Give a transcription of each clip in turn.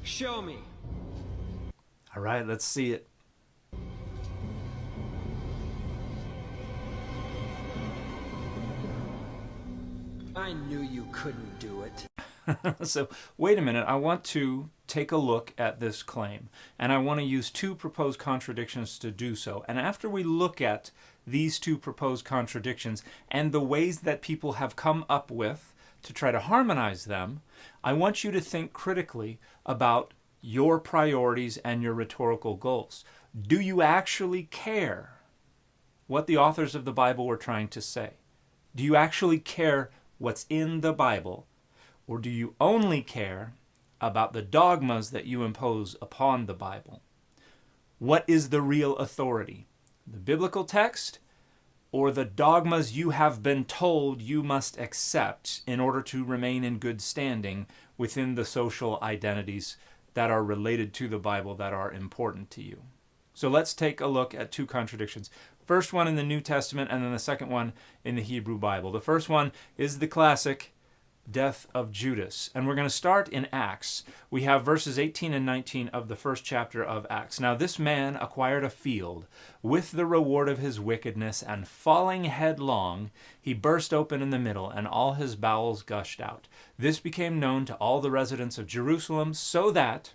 Show me. All right, let's see it. I knew you couldn't do it. So wait a minute, I want to take a look at this claim, and I want to use two proposed contradictions to do so. And after we look at these two proposed contradictions and the ways that people have come up with to try to harmonize them, I want you to think critically about your priorities and your rhetorical goals. Do you actually care what the authors of the Bible were trying to say? Do you actually care what's in the Bible? Or do you only care about the dogmas that you impose upon the Bible? What is the real authority? The biblical text or the dogmas you have been told you must accept in order to remain in good standing within the social identities that are related to the Bible that are important to you? So let's take a look at two contradictions. First one in the New Testament and then the second one in the Hebrew Bible. The first one is the classic death of Judas. And we're going to start in Acts. We have verses 18 and 19 of the first chapter of Acts. Now this man acquired a field with the reward of his wickedness, and falling headlong, he burst open in the middle, and all his bowels gushed out. This became known to all the residents of Jerusalem, so that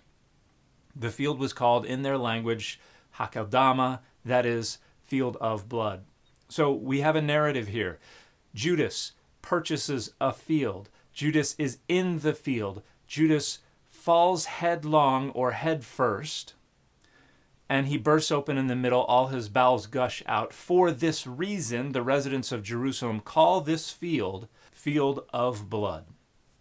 the field was called in their language Hakeldama, that is, field of blood. So we have a narrative here. Judas purchases a field. Judas is in the field. Judas falls headlong or head first, and he bursts open in the middle. All his bowels gush out. For this reason, the residents of Jerusalem call this field of blood.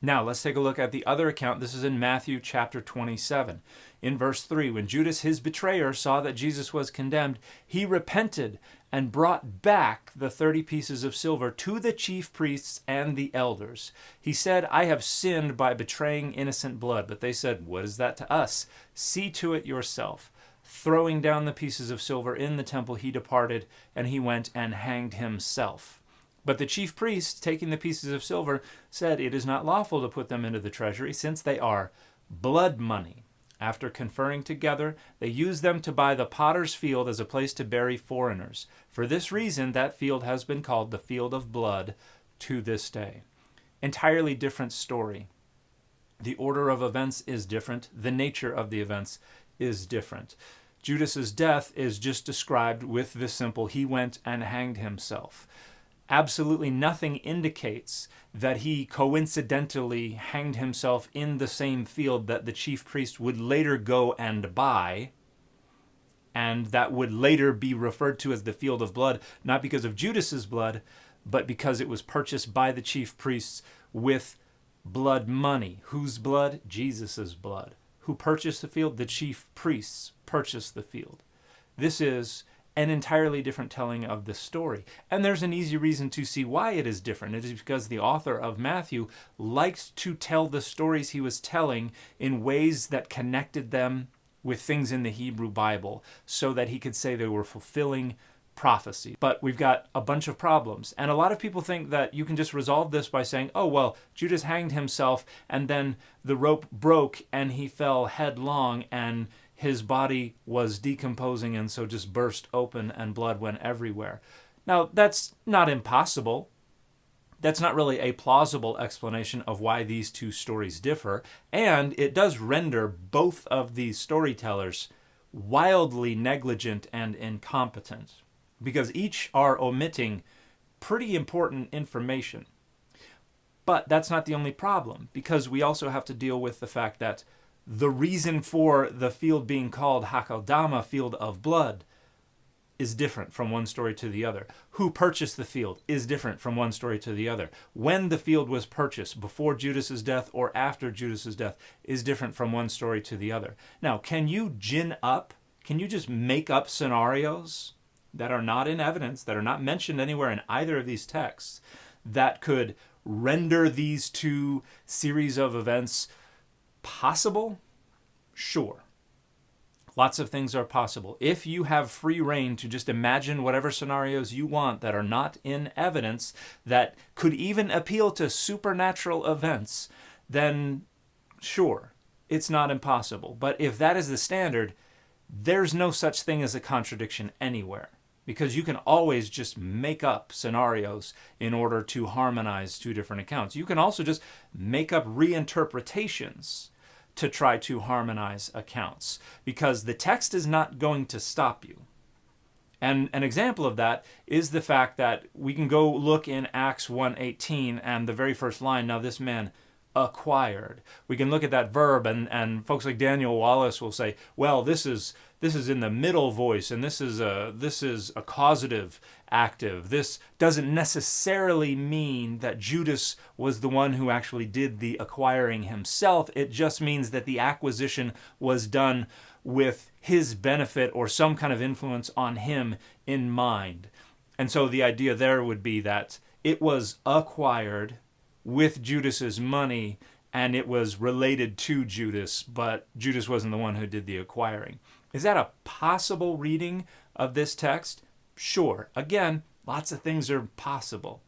Now, let's take a look at the other account. This is in Matthew chapter 27. In verse 3, when Judas, his betrayer, saw that Jesus was condemned, he repented and brought back the 30 pieces of silver to the chief priests and the elders. He said, I have sinned by betraying innocent blood. But they said, what is that to us? See to it yourself. Throwing down the pieces of silver in the temple, he departed, and he went and hanged himself. But the chief priests, taking the pieces of silver, said, it is not lawful to put them into the treasury, since they are blood money. After conferring together, they used them to buy the potter's field as a place to bury foreigners. For this reason, that field has been called the field of blood to this day. Entirely different story. The order of events is different. The nature of the events is different. Judas's death is just described with the simple, he went and hanged himself. Absolutely nothing indicates that he coincidentally hanged himself in the same field that the chief priest would later go and buy, and that would later be referred to as the field of blood, not because of Judas's blood, but because it was purchased by the chief priests with blood money. Whose blood? Jesus's blood. Who purchased the field? The chief priests purchased the field. This is an entirely different telling of the story. And there's an easy reason to see why it is different. It is because the author of Matthew liked to tell the stories he was telling in ways that connected them with things in the Hebrew Bible so that he could say they were fulfilling prophecy. But we've got a bunch of problems. And a lot of people think that you can just resolve this by saying, oh, well, Judas hanged himself and then the rope broke and he fell headlong and his body was decomposing and so just burst open and blood went everywhere. Now, that's not impossible. That's not really a plausible explanation of why these two stories differ. And it does render both of these storytellers wildly negligent and incompetent, because each are omitting pretty important information. But that's not the only problem, because we also have to deal with the fact that the reason for the field being called Hakeldama, field of blood, is different from one story to the other. Who purchased the field is different from one story to the other. When the field was purchased, before Judas's death or after Judas's death, is different from one story to the other. Now, can you just make up scenarios that are not in evidence, that are not mentioned anywhere in either of these texts, that could render these two series of events possible? Sure. Lots of things are possible. If you have free reign to just imagine whatever scenarios you want that are not in evidence, that could even appeal to supernatural events, then sure. it's not impossible. But if that is the standard, there's no such thing as a contradiction anywhere, because you can always just make up scenarios in order to harmonize two different accounts. You can also just make up reinterpretations to try to harmonize accounts, because the text is not going to stop you. And an example of that is the fact that we can go look in Acts 1:18 and the very first line, now this man acquired. We can look at that verb, and folks like Daniel Wallace will say, well, this is in the middle voice, and this is a causative active. This doesn't necessarily mean that Judas was the one who actually did the acquiring himself. It just means that the acquisition was done with his benefit or some kind of influence on him in mind. And so the idea there would be that it was acquired with Judas's money, and it was related to Judas, but Judas wasn't the one who did the acquiring. Is that a possible reading of this text? Sure. Again, lots of things are possible.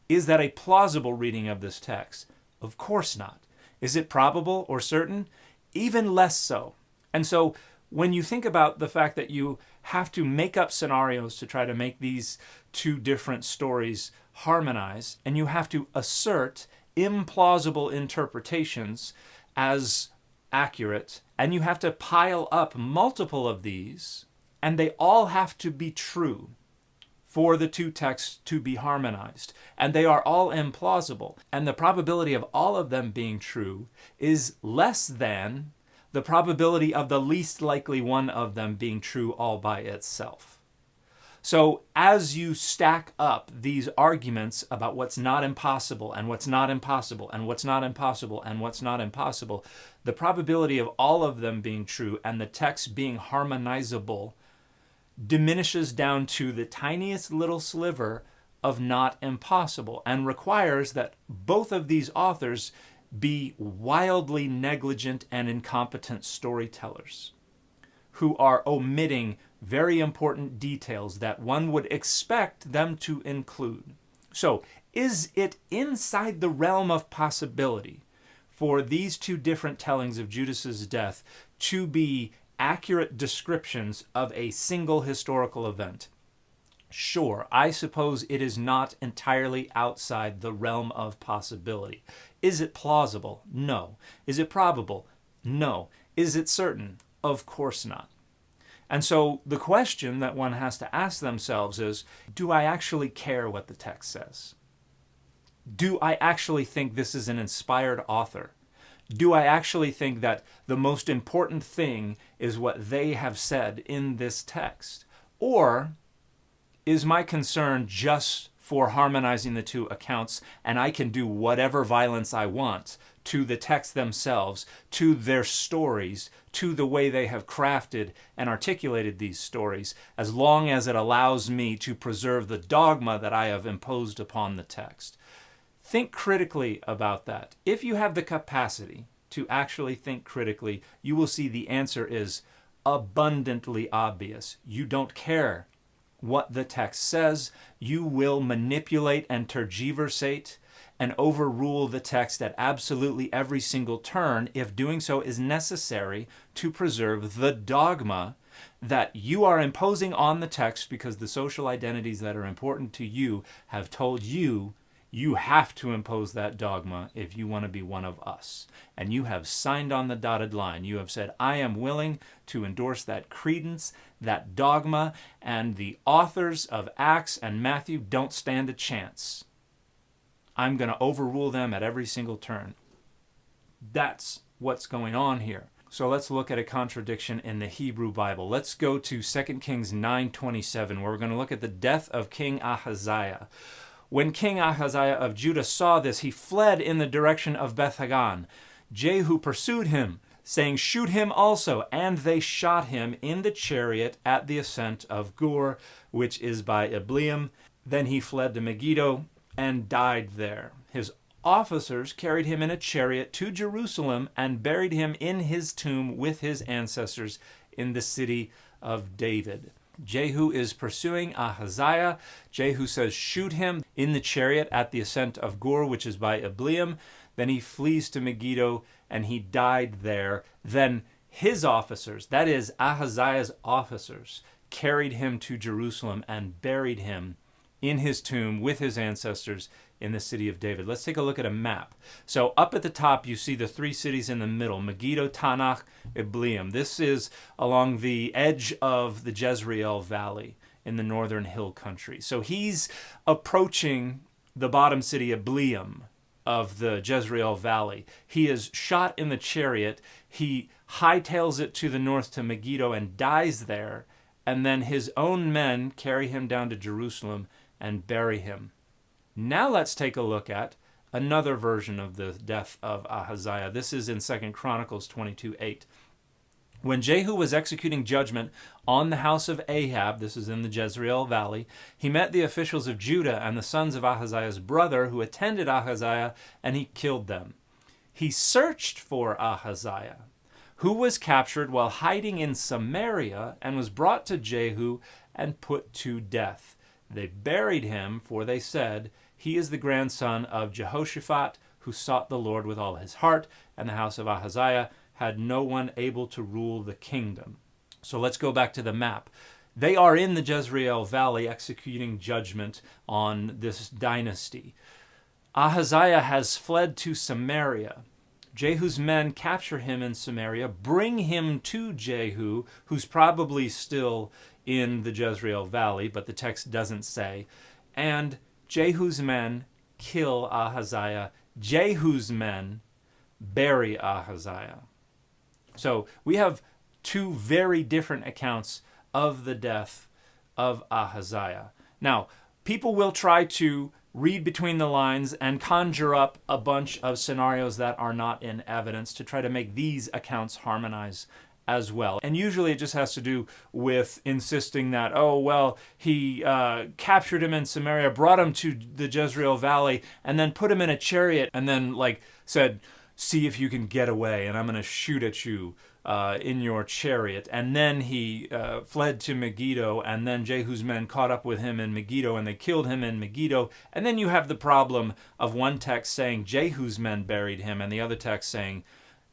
Is that a plausible reading of this text? Of course not. Is it probable or certain? Even less so. And so when you think about the fact that you have to make up scenarios to try to make these two different stories harmonize, and you have to assert implausible interpretations as accurate, and you have to pile up multiple of these, and they all have to be true for the two texts to be harmonized, and they are all implausible, and the probability of all of them being true is less than the probability of the least likely one of them being true all by itself. So as you stack up these arguments about what's not impossible and what's not impossible and what's not impossible and what's not impossible, the probability of all of them being true and the text being harmonizable diminishes down to the tiniest little sliver of not impossible, and requires that both of these authors be wildly negligent and incompetent storytellers who are omitting very important details that one would expect them to include. So, is it inside the realm of possibility for these two different tellings of Judas's death to be accurate descriptions of a single historical event? Sure, I suppose it is not entirely outside the realm of possibility. Is it plausible? No. Is it probable? No. Is it certain? Of course not. And so the question that one has to ask themselves is, do I actually care what the text says? Do I actually think this is an inspired author? Do I actually think that the most important thing is what they have said in this text? Or is my concern just for harmonizing the two accounts, and I can do whatever violence I want to the text themselves, to their stories, to the way they have crafted and articulated these stories, as long as it allows me to preserve the dogma that I have imposed upon the text? Think critically about that. If you have the capacity to actually think critically, you will see the answer is abundantly obvious. You don't care what the text says. You will manipulate and tergiversate and overrule the text at absolutely every single turn if doing so is necessary to preserve the dogma that you are imposing on the text, because the social identities that are important to you have told you you have to impose that dogma if you want to be one of us. And you have signed on the dotted line. You have said, I am willing to endorse that credence, that dogma, and the authors of Acts and Matthew don't stand a chance. I'm going to overrule them at every single turn. That's what's going on here. So let's look at a contradiction in the Hebrew Bible. Let's go to 2 Kings 9:27, where we're going to look at the death of King Ahaziah. When King Ahaziah of Judah saw this, he fled in the direction of Beth-Hagan. Jehu pursued him, saying, shoot him also. And they shot him in the chariot at the ascent of Gur, which is by Ibleam. Then he fled to Megiddo and died there. His officers carried him in a chariot to Jerusalem and buried him in his tomb with his ancestors in the city of David. Jehu is pursuing Ahaziah. Jehu says, shoot him in the chariot at the ascent of Gur, which is by Ibleam. Then he flees to Megiddo and he died there. Then his officers, that is Ahaziah's officers, carried him to Jerusalem and buried him in his tomb with his ancestors in the city of David. Let's take a look at a map. So up at the top, you see the three cities in the middle, Megiddo, Tanakh, Ibleam. This is along the edge of the Jezreel Valley in the northern hill country. So he's approaching the bottom city, Ibleam, of the Jezreel Valley. He is shot in the chariot. He hightails it to the north to Megiddo and dies there. And then his own men carry him down to Jerusalem and bury him. Now let's take a look at another version of the death of Ahaziah. This is in 2 Chronicles 22:8. When Jehu was executing judgment on the house of Ahab, this is in the Jezreel Valley, he met the officials of Judah and the sons of Ahaziah's brother who attended Ahaziah, and he killed them. He searched for Ahaziah, who was captured while hiding in Samaria, and was brought to Jehu and put to death. They buried him, for they said, "He is the grandson of Jehoshaphat, who sought the Lord with all his heart," and the house of Ahaziah had no one able to rule the kingdom. So let's go back to the map. They are in the Jezreel Valley executing judgment on this dynasty. Ahaziah has fled to Samaria. Jehu's men capture him in Samaria, bring him to Jehu, who's probably still in the Jezreel Valley, but the text doesn't say. And Jehu's men kill Ahaziah. Jehu's men bury Ahaziah. So we have two very different accounts of the death of Ahaziah. Now, people will try to read between the lines and conjure up a bunch of scenarios that are not in evidence to try to make these accounts harmonize as well. And usually it just has to do with insisting that, oh, well, he captured him in Samaria, brought him to the Jezreel Valley, and then put him in a chariot, and then said, "See if you can get away, and I'm going to shoot at you in your chariot." And then he fled to Megiddo, and then Jehu's men caught up with him in Megiddo, and they killed him in Megiddo. And then you have the problem of one text saying Jehu's men buried him, and the other text saying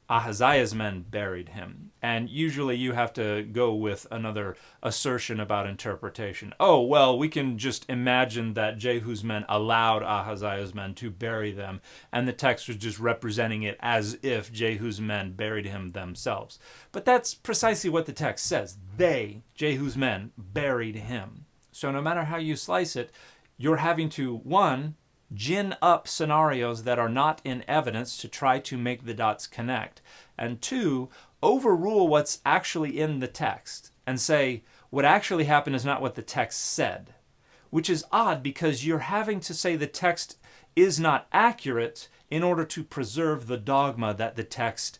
Ahaziah's men buried him. And usually you have to go with another assertion about interpretation. Oh, well, we can just imagine that Jehu's men allowed Ahaziah's men to bury them, and the text was just representing it as if Jehu's men buried him themselves. But that's precisely what the text says. They, Jehu's men, buried him. So no matter how you slice it, you're having to, one, gin up scenarios that are not in evidence to try to make the dots connect, and two, overrule what's actually in the text and say what actually happened is not what the text said, which is odd because you're having to say the text is not accurate in order to preserve the dogma that the text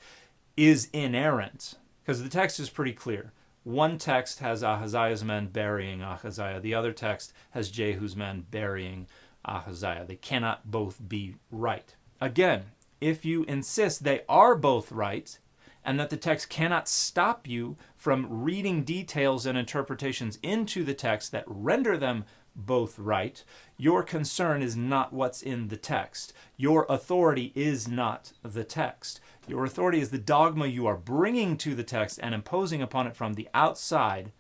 is inerrant, because the text is pretty clear. One text has Ahaziah's men burying Ahaziah, the other text has Jehu's men burying Ahaziah. They cannot both be right. Again, if you insist they are both right, and that the text cannot stop you from reading details and interpretations into the text that render them both right, your concern is not what's in the text. Your authority is not the text. Your authority is the dogma you are bringing to the text and imposing upon it from the outside,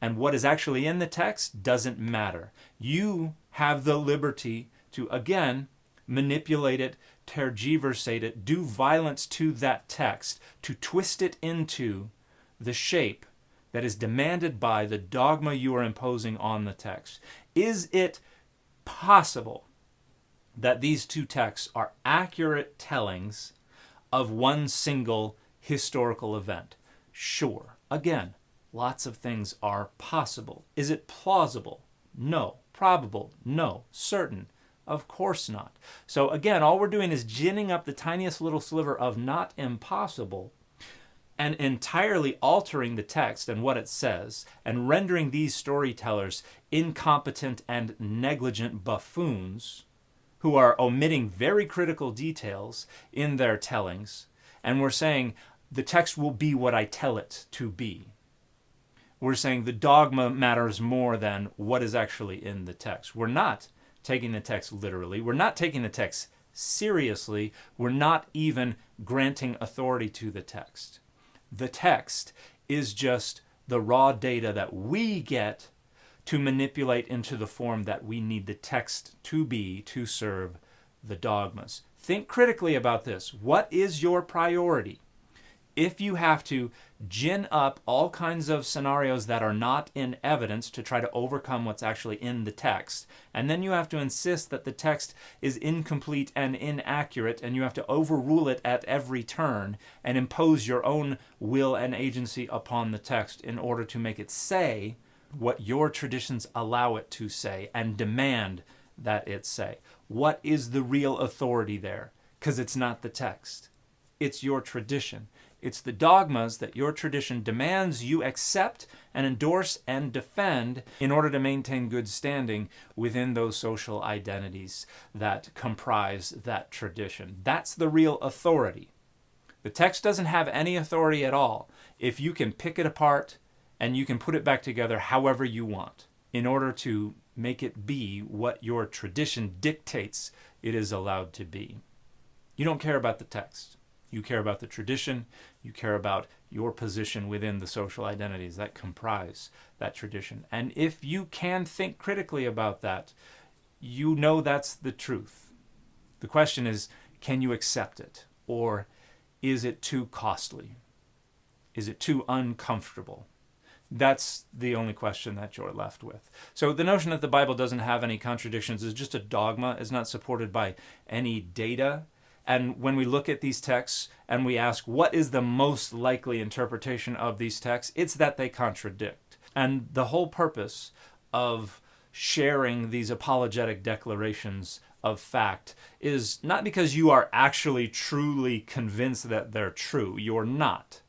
and what is actually in the text doesn't matter. You have the liberty to, again, manipulate it, tergiversate it, do violence to that text, to twist it into the shape that is demanded by the dogma you are imposing on the text. Is it possible that these two texts are accurate tellings of one single historical event? Sure. Again, lots of things are possible. Is it plausible? No. Probable? No. Certain? Of course not. So again, all we're doing is ginning up the tiniest little sliver of not impossible and entirely altering the text and what it says, and rendering these storytellers incompetent and negligent buffoons who are omitting very critical details in their tellings. And we're saying the text will be what I tell it to be. We're saying the dogma matters more than what is actually in the text. We're not taking the text literally. We're not taking the text seriously. We're not even granting authority to the text. The text is just the raw data that we get to manipulate into the form that we need the text to be to serve the dogmas. Think critically about this. What is your priority? If you have to gin up all kinds of scenarios that are not in evidence to try to overcome what's actually in the text, and then you have to insist that the text is incomplete and inaccurate, and you have to overrule it at every turn and impose your own will and agency upon the text in order to make it say what your traditions allow it to say and demand that it say. What is the real authority there? Because it's not the text. It's your tradition. It's the dogmas that your tradition demands you accept and endorse and defend in order to maintain good standing within those social identities that comprise that tradition. That's the real authority. The text doesn't have any authority at all if you can pick it apart and you can put it back together however you want in order to make it be what your tradition dictates it is allowed to be. You don't care about the text. You care about the tradition. You care about your position within the social identities that comprise that tradition. And if you can think critically about that, you know that's the truth. The question is, can you accept it? Or is it too costly? Is it too uncomfortable? That's the only question that you're left with. So the notion that the Bible doesn't have any contradictions is just a dogma. It's not supported by any data. And when we look at these texts and we ask what is the most likely interpretation of these texts, it's that they contradict. And the whole purpose of sharing these apologetic declarations of fact is not because you are actually truly convinced that they're true. You're not.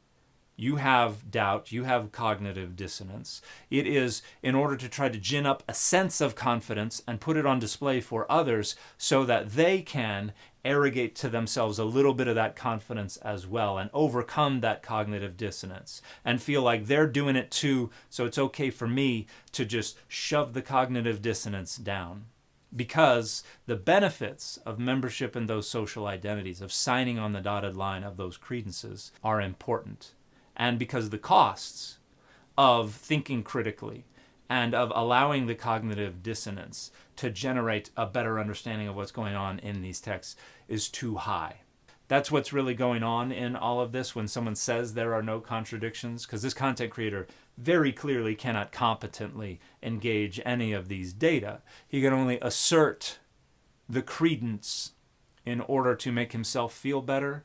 You have doubt, you have cognitive dissonance. It is in order to try to gin up a sense of confidence and put it on display for others so that they can arrogate to themselves a little bit of that confidence as well and overcome that cognitive dissonance and feel like they're doing it too, so it's okay for me to just shove the cognitive dissonance down. Because the benefits of membership in those social identities, of signing on the dotted line of those credences, are important. And because the costs of thinking critically and of allowing the cognitive dissonance to generate a better understanding of what's going on in these texts is too high. That's what's really going on in all of this when someone says there are no contradictions, because this content creator very clearly cannot competently engage any of these data. He can only assert the credence in order to make himself feel better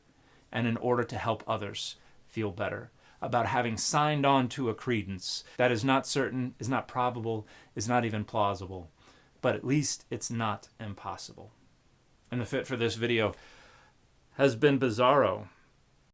and in order to help others feel better about having signed on to a credence that is not certain, is not probable, is not even plausible, but at least it's not impossible. And the fit for this video has been bizarro.